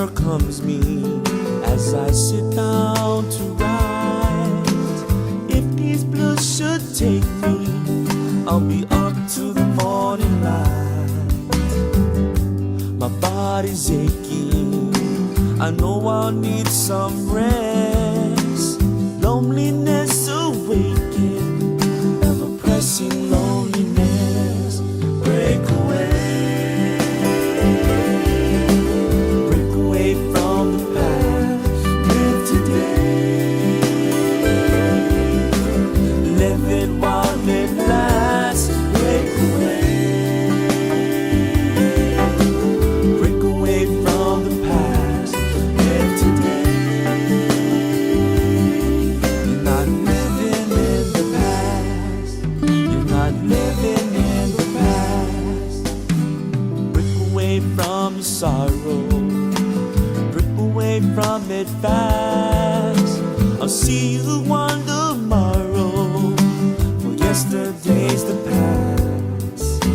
circums me as I sit down to write. If these blues should take me, I'll be up to the morning light. My body's aching, I know I'll need some rest. Loneliness awaken, ever-pressing loneliness. Break away. From your sorrow, break away from it fast. I'll see you on tomorrow, for yesterday's the past.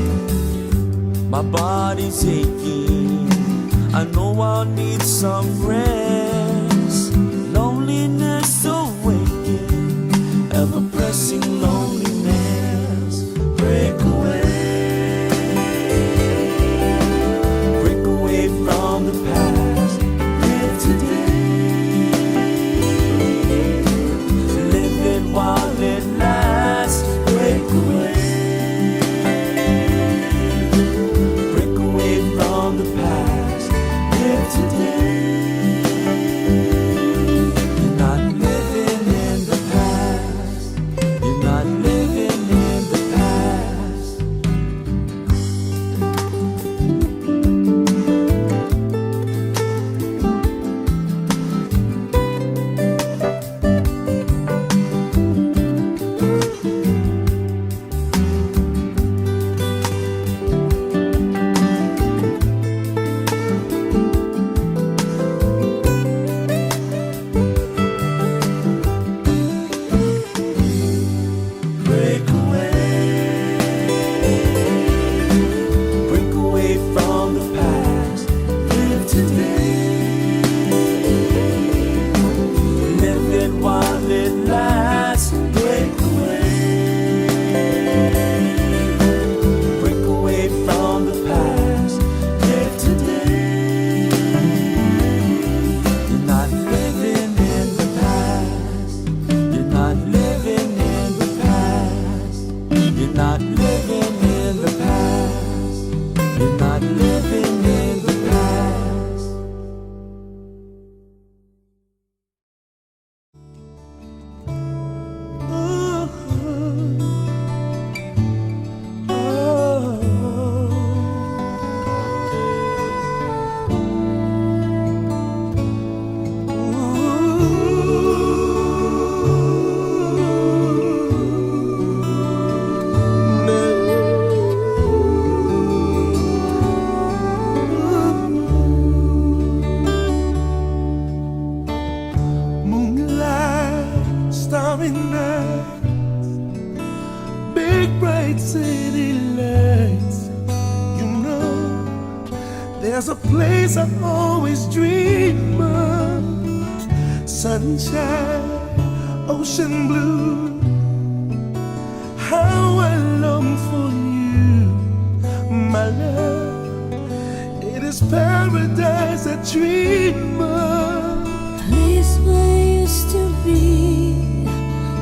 My body's aching, I know I'll need some rest. Loneliness awaken, ever-pressing loneliness. Break away. From the past, live today, living while it lasts. Break away, break away from the past, live today. You're not living in the past, you're not living in the past. City lights, you know, there's a place I always dream of. Sunshine, ocean blue, how I long for you, my love. It is paradise I dream of. Place where you used to be,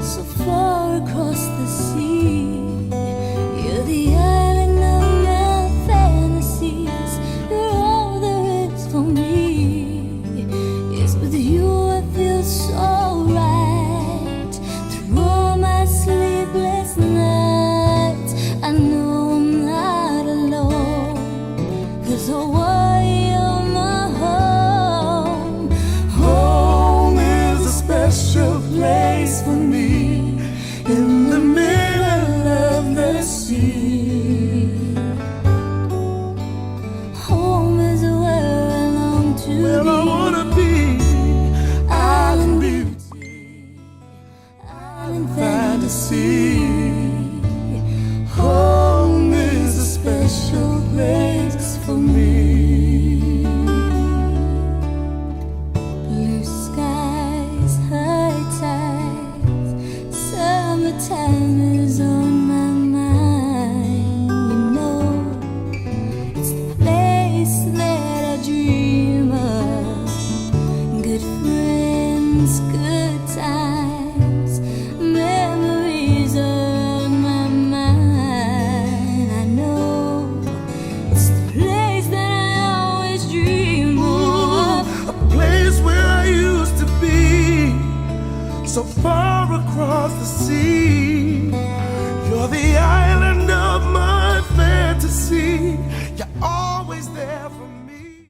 so far across the sea. You're the island of my fantasies. You're all there is for me. Yes, with you I feel so right. Through all my sleepless nights, I know I'm not alone. 'Cause oh, you're my home. so far across the sea.